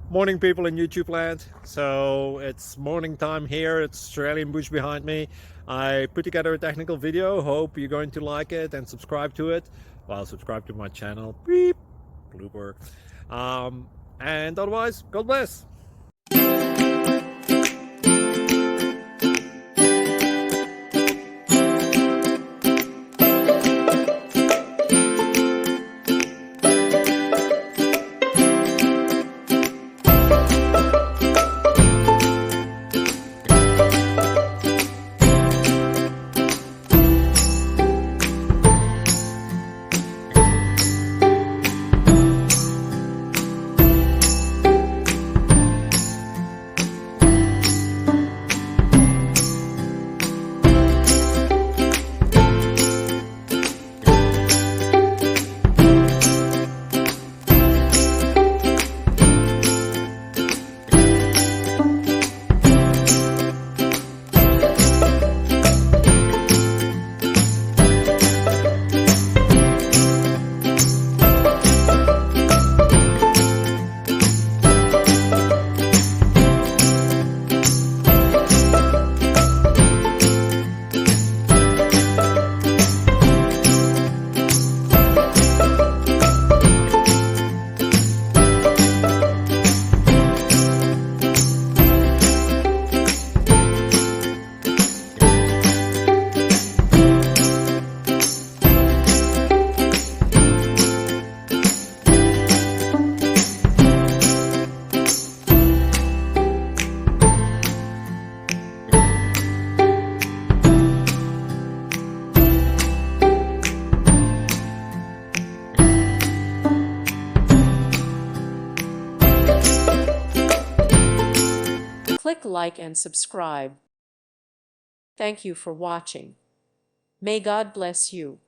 Morning, people in YouTube land. So it's morning time here. It's Australian bush behind me. I put together a technical video. Hope you're going to like it and subscribe to it. Well, subscribe to my channel. Beep. Blooper. And otherwise, God bless. Click like and subscribe. Thank you for watching. May God bless you.